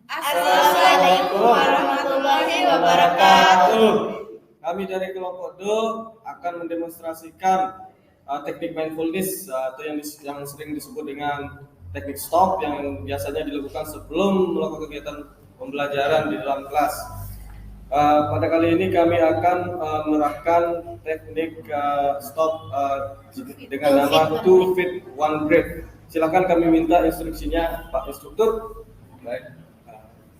Assalamualaikum warahmatullahi wabarakatuh. Kami dari kelompok Do akan mendemonstrasikan teknik mindfulness atau yang sering disebut dengan teknik stop yang biasanya dilakukan sebelum melakukan kegiatan pembelajaran di dalam kelas. Pada kali ini kami akan menerapkan teknik stop dengan nama 2 feet 1 breath. Silakan kami minta instruksinya Pak Instruktur. Baik.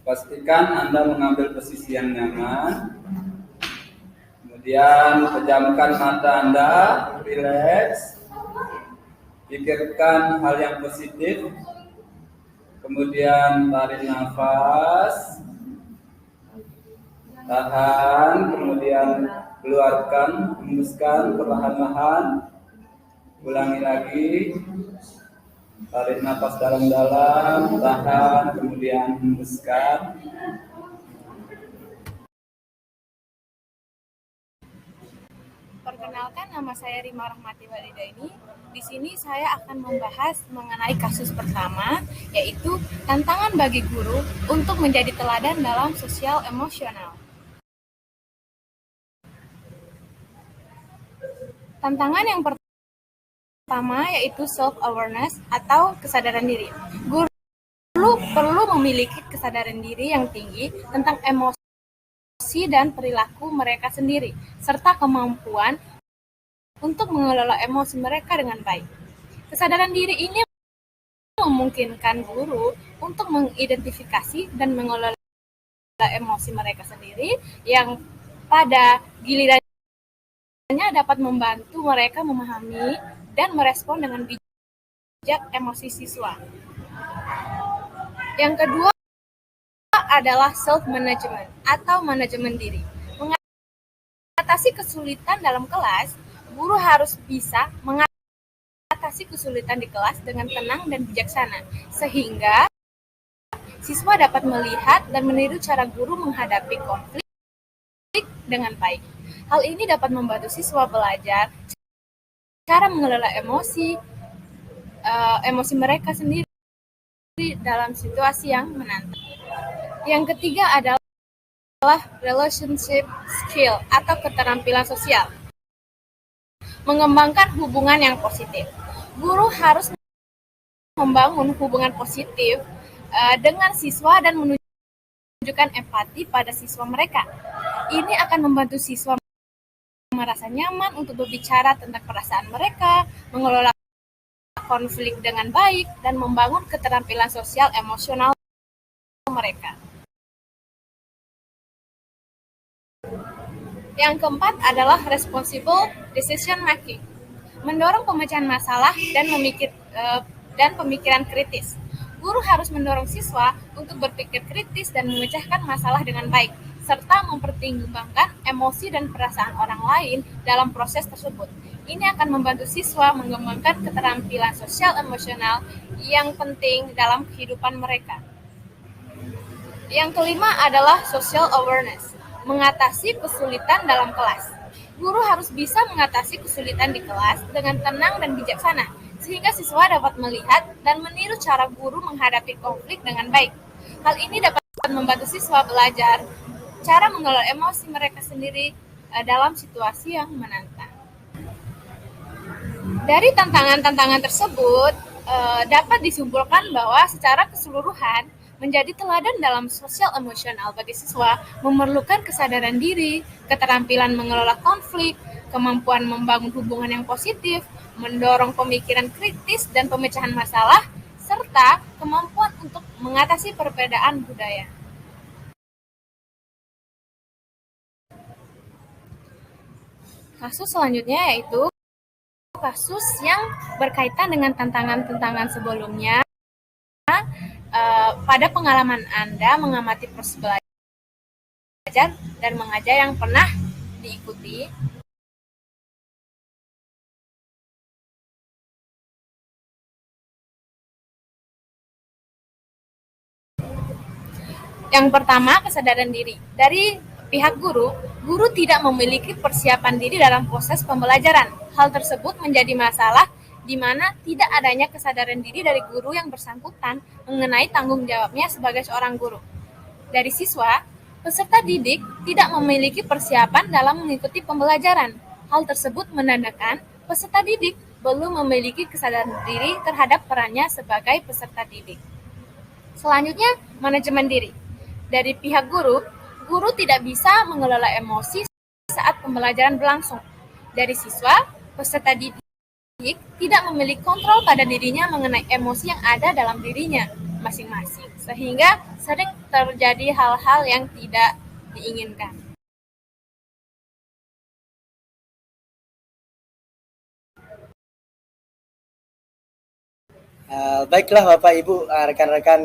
Pastikan Anda mengambil posisi yang nyaman. Kemudian pejamkan mata Anda, rileks. Pikirkan hal yang positif. Kemudian tarik nafas. Tahan, kemudian keluarkan, hembuskan perlahan-lahan. Ulangi lagi. Tarik nafas dalam-dalam, tahan, kemudian hembuskan. Perkenalkan, nama saya Rima Rahmati Walidaini. Di sini saya akan membahas mengenai kasus pertama, yaitu tantangan bagi guru untuk menjadi teladan dalam sosial emosional. Tantangan yang pertama yaitu self-awareness atau kesadaran diri. Guru perlu memiliki kesadaran diri yang tinggi tentang emosi dan perilaku mereka sendiri, serta kemampuan untuk mengelola emosi mereka dengan baik. Kesadaran diri ini memungkinkan guru untuk mengidentifikasi dan mengelola emosi mereka sendiri yang pada gilirannya dapat membantu mereka memahami dan merespon dengan bijak emosi siswa. Yang kedua adalah self-management atau manajemen diri. Mengatasi kesulitan dalam kelas, guru harus bisa mengatasi kesulitan di kelas dengan tenang dan bijaksana, sehingga siswa dapat melihat dan meniru cara guru menghadapi konflik dengan baik. Hal ini dapat membantu siswa belajar cara mengelola emosi mereka sendiri dalam situasi yang menantang. Yang ketiga adalah relationship skill atau keterampilan sosial. Mengembangkan hubungan yang positif. Guru harus membangun hubungan positif dengan siswa dan menunjukkan empati pada siswa mereka. Ini akan membantu siswa merasa nyaman untuk berbicara tentang perasaan mereka, mengelola konflik dengan baik, dan membangun keterampilan sosial emosional mereka. Yang keempat adalah responsible decision making, mendorong pemecahan masalah dan pemikiran kritis. Guru harus mendorong siswa untuk berpikir kritis dan memecahkan masalah dengan baik, serta mempertimbangkan emosi dan perasaan orang lain dalam proses tersebut. Ini akan membantu siswa mengembangkan keterampilan sosial emosional yang penting dalam kehidupan mereka. Yang kelima adalah social awareness, mengatasi kesulitan dalam kelas. Guru harus bisa mengatasi kesulitan di kelas dengan tenang dan bijaksana, sehingga siswa dapat melihat dan meniru cara guru menghadapi konflik dengan baik. Hal ini dapat membantu siswa belajar cara mengelola emosi mereka sendiri dalam situasi yang menantang. Dari tantangan-tantangan tersebut, dapat disimpulkan bahwa secara keseluruhan, menjadi teladan dalam sosial emosional bagi siswa memerlukan kesadaran diri, keterampilan mengelola konflik, kemampuan membangun hubungan yang positif, mendorong pemikiran kritis dan pemecahan masalah, serta kemampuan untuk mengatasi perbedaan budaya. Kasus selanjutnya yaitu kasus yang berkaitan dengan tantangan-tantangan sebelumnya. Pada pengalaman Anda mengamati proses belajar dan mengajar yang pernah diikuti, yang pertama, kesadaran diri. Dari pihak guru tidak memiliki persiapan diri dalam proses pembelajaran. Hal tersebut menjadi masalah di mana tidak adanya kesadaran diri dari guru yang bersangkutan mengenai tanggung jawabnya sebagai seorang guru. Dari siswa, peserta didik tidak memiliki persiapan dalam mengikuti pembelajaran. Hal tersebut menandakan peserta didik belum memiliki kesadaran diri terhadap perannya sebagai peserta didik. Selanjutnya, manajemen diri. Dari pihak guru, guru tidak bisa mengelola emosi saat pembelajaran berlangsung. Dari siswa, peserta didik tidak memiliki kontrol pada dirinya mengenai emosi yang ada dalam dirinya masing-masing, sehingga sering terjadi hal-hal yang tidak diinginkan. Baiklah Bapak Ibu, rekan-rekan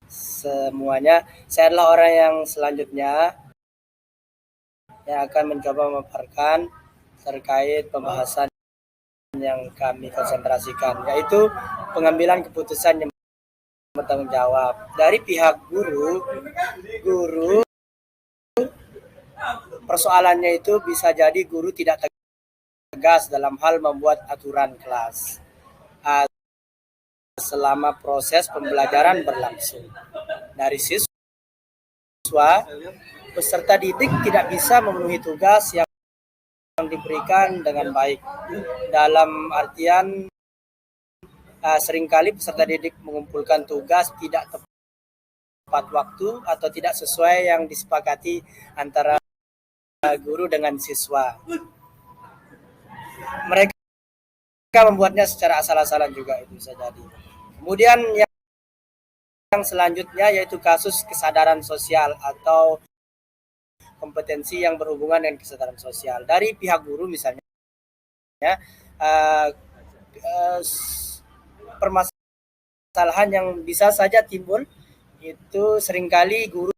semuanya, saya adalah orang yang selanjutnya yang akan mencoba memaparkan terkait pembahasan yang kami konsentrasikan, yaitu pengambilan keputusan yang bertanggung jawab. Dari pihak guru persoalannya itu bisa jadi guru tidak tegas dalam hal membuat aturan kelas selama proses pembelajaran berlangsung. Dari siswa, peserta didik tidak bisa memenuhi tugas yang diberikan dengan baik. Dalam artian seringkali peserta didik mengumpulkan tugas tidak tepat waktu atau tidak sesuai yang disepakati antara guru dengan siswa. Mereka membuatnya secara asal-asalan juga, itu bisa jadi. Kemudian yang selanjutnya yaitu kasus kesadaran sosial atau kompetensi yang berhubungan dengan kesadaran sosial. Dari pihak guru misalnya, permasalahan yang bisa saja timbul itu seringkali guru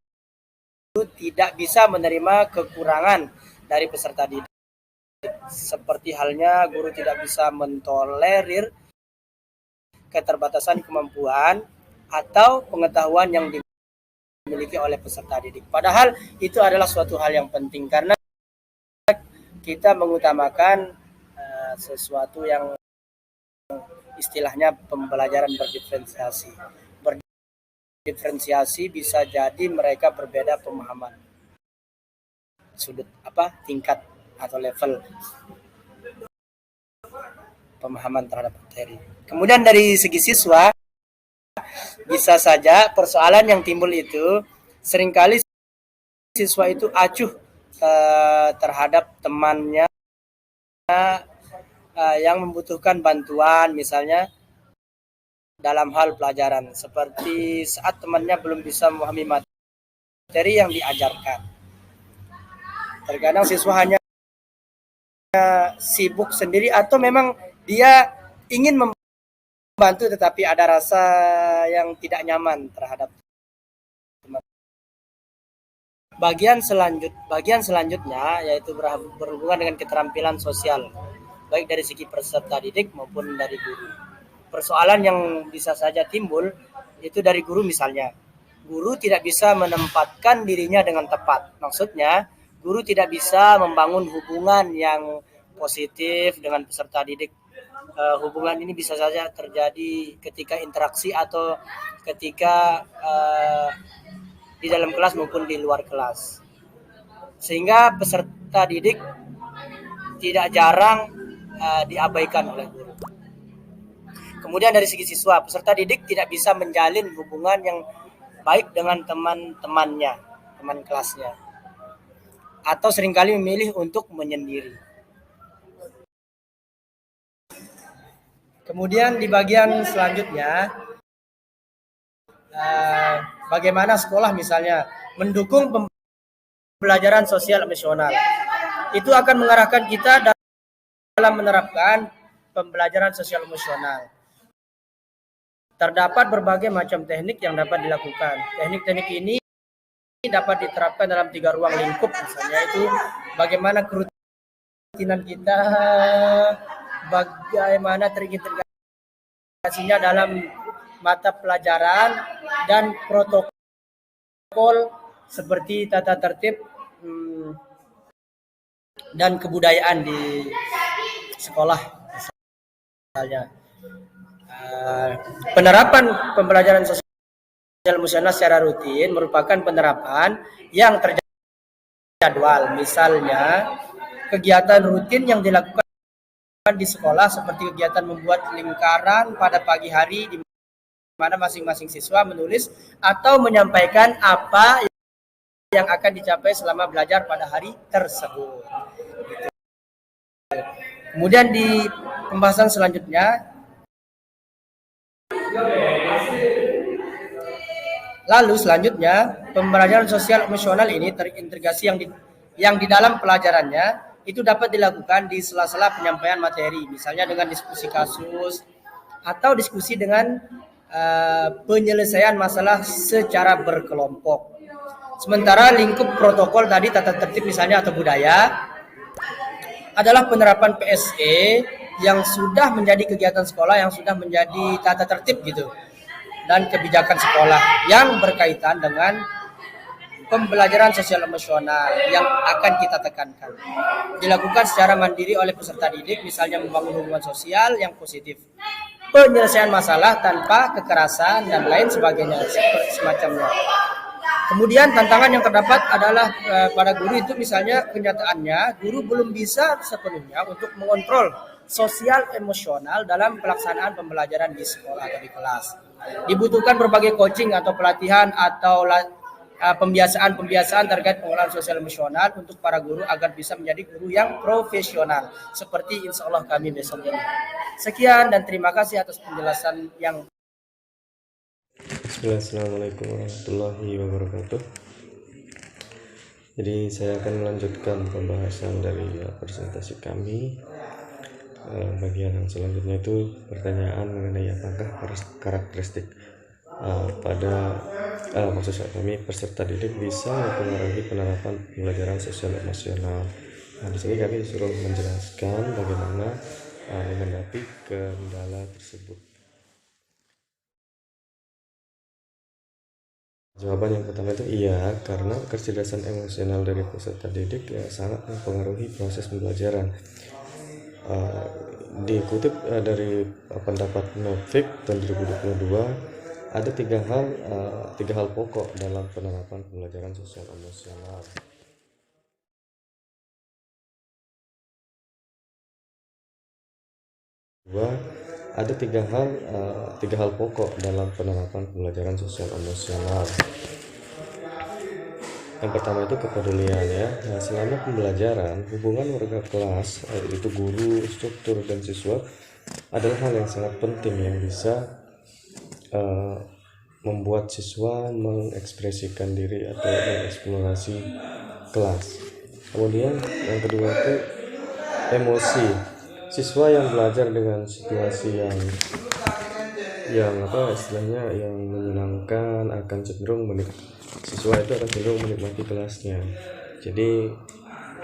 tidak bisa menerima kekurangan dari peserta didik. Seperti halnya guru tidak bisa mentolerir keterbatasan kemampuan atau pengetahuan yang dimiliki oleh peserta didik. Padahal itu adalah suatu hal yang penting karena kita mengutamakan sesuatu yang istilahnya pembelajaran berdiferensiasi. Berdiferensiasi bisa jadi mereka berbeda pemahaman, tingkat atau level pemahaman terhadap materi. Kemudian dari segi siswa, bisa saja persoalan yang timbul itu seringkali siswa itu acuh terhadap temannya yang membutuhkan bantuan, misalnya dalam hal pelajaran, seperti saat temannya belum bisa memahami materi yang diajarkan. Terkadang siswa hanya sibuk sendiri atau memang dia ingin membantu tetapi ada rasa yang tidak nyaman terhadap teman. Bagian selanjutnya yaitu berhubungan dengan keterampilan sosial, baik dari segi peserta didik maupun dari guru. Persoalan yang bisa saja timbul itu dari guru misalnya. Guru tidak bisa menempatkan dirinya dengan tepat. Maksudnya, guru tidak bisa membangun hubungan yang positif dengan peserta didik. Hubungan ini bisa saja terjadi ketika interaksi atau ketika di dalam kelas maupun di luar kelas. Sehingga peserta didik tidak jarang diabaikan oleh guru. Kemudian dari segi siswa, peserta didik tidak bisa menjalin hubungan yang baik dengan teman-temannya, teman kelasnya. Atau seringkali memilih untuk menyendiri. Kemudian di bagian selanjutnya, bagaimana sekolah misalnya mendukung pembelajaran sosial emosional. Itu akan mengarahkan kita dalam menerapkan pembelajaran sosial emosional. Terdapat berbagai macam teknik yang dapat dilakukan. Teknik-teknik ini dapat diterapkan dalam 3 ruang lingkup, misalnya itu bagaimana kerutinan kita, bagaimana terintegrasinya dalam mata pelajaran dan protokol seperti tata tertib dan kebudayaan di sekolah misalnya. Penerapan pembelajaran sosial emosional secara rutin merupakan penerapan yang terjadwal. Misalnya, kegiatan rutin yang dilakukan di sekolah seperti kegiatan membuat lingkaran pada pagi hari di mana masing-masing siswa menulis atau menyampaikan apa yang akan dicapai selama belajar pada hari tersebut. Kemudian di pembahasan selanjutnya, pembelajaran sosial emosional ini terintegrasi yang di dalam pelajarannya itu dapat dilakukan di sela-sela penyampaian materi, misalnya dengan diskusi kasus atau diskusi dengan penyelesaian masalah secara berkelompok. Sementara lingkup protokol tadi, tata tertib misalnya atau budaya, adalah penerapan PSE yang sudah menjadi kegiatan sekolah, yang sudah menjadi tata tertib gitu, dan kebijakan sekolah yang berkaitan dengan pembelajaran sosial emosional yang akan kita tekankan. Dilakukan secara mandiri oleh peserta didik, misalnya membangun hubungan sosial yang positif, penyelesaian masalah tanpa kekerasan, dan lain sebagainya, semacamnya. Kemudian tantangan yang terdapat adalah pada guru itu, misalnya kenyataannya guru belum bisa sepenuhnya untuk mengontrol sosial emosional dalam pelaksanaan pembelajaran di sekolah atau di kelas. Dibutuhkan berbagai coaching atau pelatihan atau pembiasaan terkait pengolahan sosial emosional untuk para guru agar bisa menjadi guru yang profesional, seperti insya Allah kami besok ini. Sekian dan terima kasih atas penjelasan yang. Assalamualaikum warahmatullahi wabarakatuh. Jadi saya akan melanjutkan pembahasan dari presentasi kami. Bagian yang selanjutnya itu pertanyaan mengenai apakah karakteristik maksud kami peserta didik bisa mempengaruhi penerapan pembelajaran sosial emosional. Di sini kami disuruh menjelaskan bagaimana menghadapi kendala tersebut. Jawaban yang pertama itu iya, karena kecerdasan emosional dari peserta didik sangat mempengaruhi proses pembelajaran. Dikutip dari pendapat Novik tahun 2022, ada tiga hal pokok dalam penerapan pembelajaran sosial emosional. Ada tiga hal pokok dalam penerapan pembelajaran sosial emosional. Yang pertama itu kepedulian ya. Selama pembelajaran, hubungan warga kelas, yaitu guru, instruktur, dan siswa adalah hal yang sangat penting yang bisa membuat siswa mengekspresikan diri atau mengeksplorasi kelas. Kemudian yang kedua itu emosi. Siswa yang belajar dengan situasi yang menyenangkan akan cenderung menikmati kelasnya. Jadi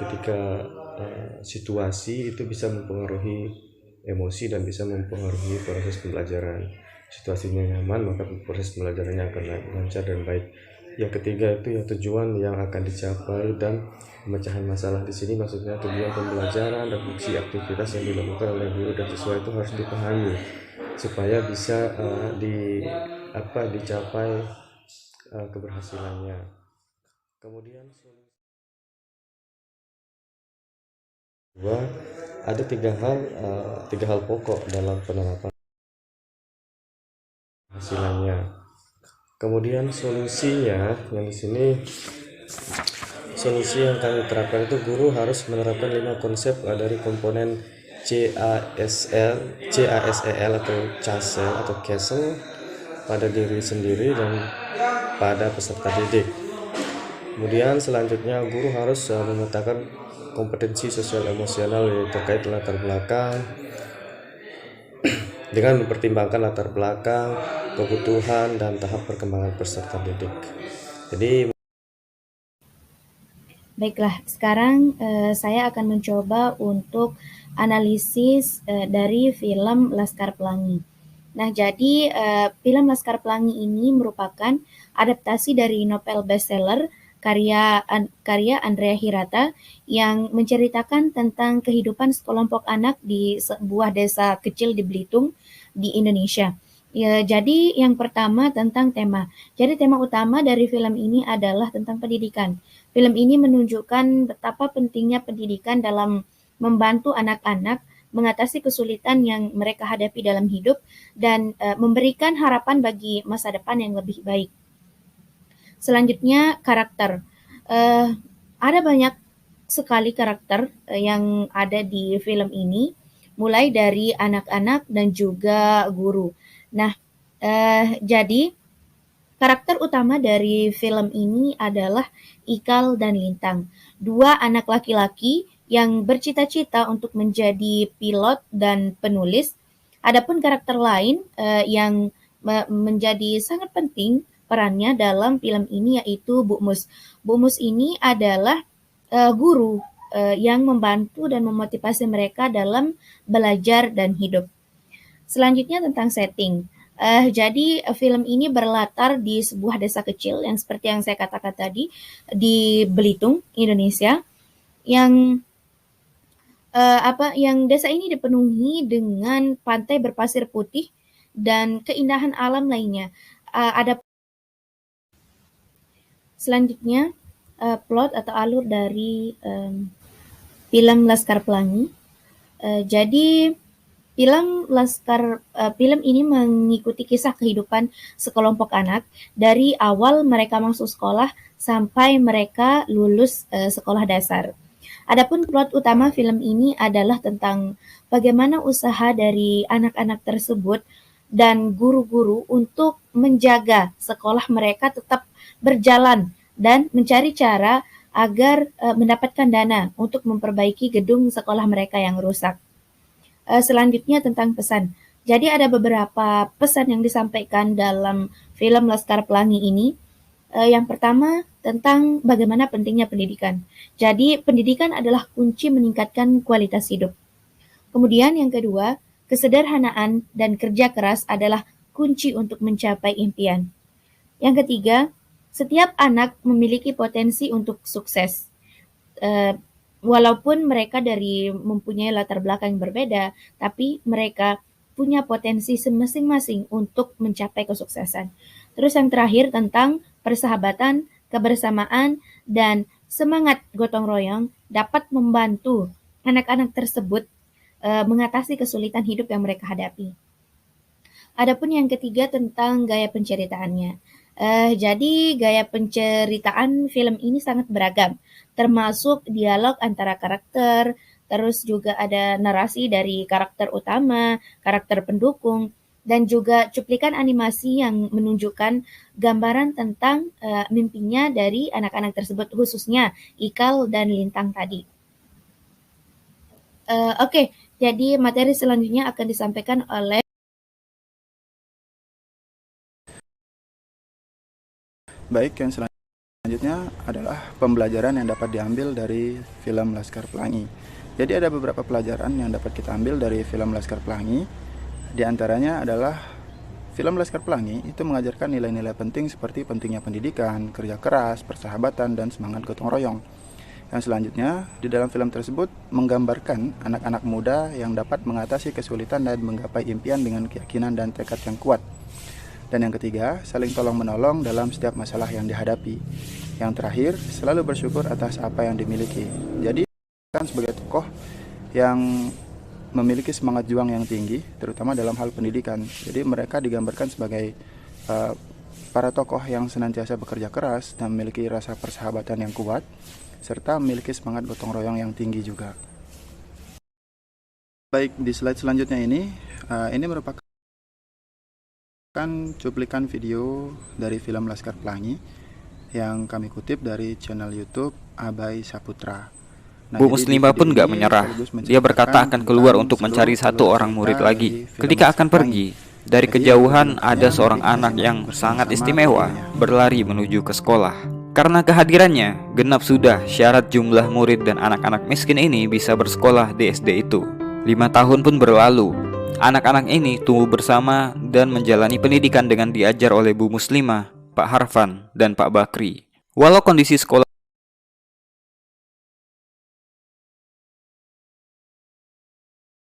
ketika situasi itu bisa mempengaruhi emosi dan bisa mempengaruhi proses pembelajaran. Situasinya nyaman, maka proses pembelajarannya akan lancar dan baik. Yang ketiga itu ya tujuan yang akan dicapai dan pemecahan masalah. Di sini maksudnya tujuan pembelajaran dan fungsi aktivitas yang dilakukan oleh guru dan siswa itu harus dipahami supaya bisa dicapai keberhasilannya. Kemudian ada tiga hal pokok dalam penerapan hasilnya. Kemudian solusinya, yang di sini solusi yang kami terapkan itu guru harus menerapkan 5 konsep dari komponen CASEL atau CASEL atau CASEL pada diri sendiri dan pada peserta didik. Kemudian selanjutnya guru harus memetakan kompetensi sosial emosional yang terkait latar belakang dengan mempertimbangkan latar belakang, kebutuhan, dan tahap perkembangan peserta didik. Jadi baiklah, sekarang saya akan mencoba untuk analisis dari film Laskar Pelangi. Nah, jadi film Laskar Pelangi ini merupakan adaptasi dari novel bestseller karya Andrea Hirata yang menceritakan tentang kehidupan sekelompok anak di sebuah desa kecil di Belitung di Indonesia. Ya, jadi yang pertama tentang tema. Jadi tema utama dari film ini adalah tentang pendidikan. Film ini menunjukkan betapa pentingnya pendidikan dalam membantu anak-anak mengatasi kesulitan yang mereka hadapi dalam hidup dan memberikan harapan bagi masa depan yang lebih baik. Selanjutnya karakter. Ada banyak sekali karakter yang ada di film ini, mulai dari anak-anak dan juga guru. Nah, jadi karakter utama dari film ini adalah Ikal dan Lintang, dua anak laki-laki yang bercita-cita untuk menjadi pilot dan penulis. Adapun karakter lain yang menjadi sangat penting perannya dalam film ini yaitu Bu Mus. Bu Mus ini adalah guru yang membantu dan memotivasi mereka dalam belajar dan hidup. Selanjutnya tentang setting. Jadi film ini berlatar di sebuah desa kecil yang seperti yang saya katakan tadi di Belitung, Indonesia, yang yang desa ini dipenuhi dengan pantai berpasir putih dan keindahan alam lainnya. Ada selanjutnya plot atau alur dari film Laskar Pelangi. Jadi film ini mengikuti kisah kehidupan sekelompok anak dari awal mereka masuk sekolah sampai mereka lulus sekolah dasar. Adapun plot utama film ini adalah tentang bagaimana usaha dari anak-anak tersebut dan guru-guru untuk menjaga sekolah mereka tetap berjalan dan mencari cara agar mendapatkan dana untuk memperbaiki gedung sekolah mereka yang rusak. Selanjutnya tentang pesan. Jadi ada beberapa pesan yang disampaikan dalam film Laskar Pelangi ini. Yang pertama tentang bagaimana pentingnya pendidikan. Jadi pendidikan adalah kunci meningkatkan kualitas hidup. Kemudian yang kedua, kesederhanaan dan kerja keras adalah kunci untuk mencapai impian. Yang ketiga, setiap anak memiliki potensi untuk sukses. Walaupun mereka mempunyai latar belakang yang berbeda, tapi mereka punya potensi masing-masing untuk mencapai kesuksesan. Terus yang terakhir tentang persahabatan, kebersamaan, dan semangat gotong royong dapat membantu anak-anak tersebut mengatasi kesulitan hidup yang mereka hadapi. Adapun yang ketiga tentang gaya penceritaannya. Jadi gaya penceritaan film ini sangat beragam, termasuk dialog antara karakter, terus juga ada narasi dari karakter utama, karakter pendukung, dan juga cuplikan animasi yang menunjukkan gambaran tentang mimpinya dari anak-anak tersebut, khususnya Ikal dan Lintang tadi. Oke, jadi materi selanjutnya akan disampaikan oleh Baik, yang selanjutnya adalah pembelajaran yang dapat diambil dari film Laskar Pelangi. Jadi ada beberapa pelajaran yang dapat kita ambil dari film Laskar Pelangi. Di antaranya adalah film Laskar Pelangi itu mengajarkan nilai-nilai penting seperti pentingnya pendidikan, kerja keras, persahabatan, dan semangat gotong royong. Yang selanjutnya, di dalam film tersebut menggambarkan anak-anak muda yang dapat mengatasi kesulitan dan menggapai impian dengan keyakinan dan tekad yang kuat. Dan yang ketiga, saling tolong-menolong dalam setiap masalah yang dihadapi. Yang terakhir, selalu bersyukur atas apa yang dimiliki. Jadi, kan sebagai tokoh yang memiliki semangat juang yang tinggi, terutama dalam hal pendidikan. Jadi mereka digambarkan sebagai para tokoh yang senantiasa bekerja keras dan memiliki rasa persahabatan yang kuat, serta memiliki semangat gotong royong yang tinggi juga. Baik, di slide selanjutnya ini merupakan cuplikan video dari film Laskar Pelangi yang kami kutip dari channel YouTube Abai Saputra. Bu Muslimah pun gak menyerah. Dia berkata akan keluar untuk mencari satu orang murid lagi. Ketika akan pergi, dari kejauhan ada seorang anak yang sangat istimewa berlari menuju ke sekolah. Karena kehadirannya, genap sudah syarat jumlah murid dan anak-anak miskin ini bisa bersekolah di SD itu. 5 tahun pun berlalu. Anak-anak ini tumbuh bersama dan menjalani pendidikan dengan diajar oleh Bu Muslimah, Pak Harfan, dan Pak Bakri. Walau kondisi sekolah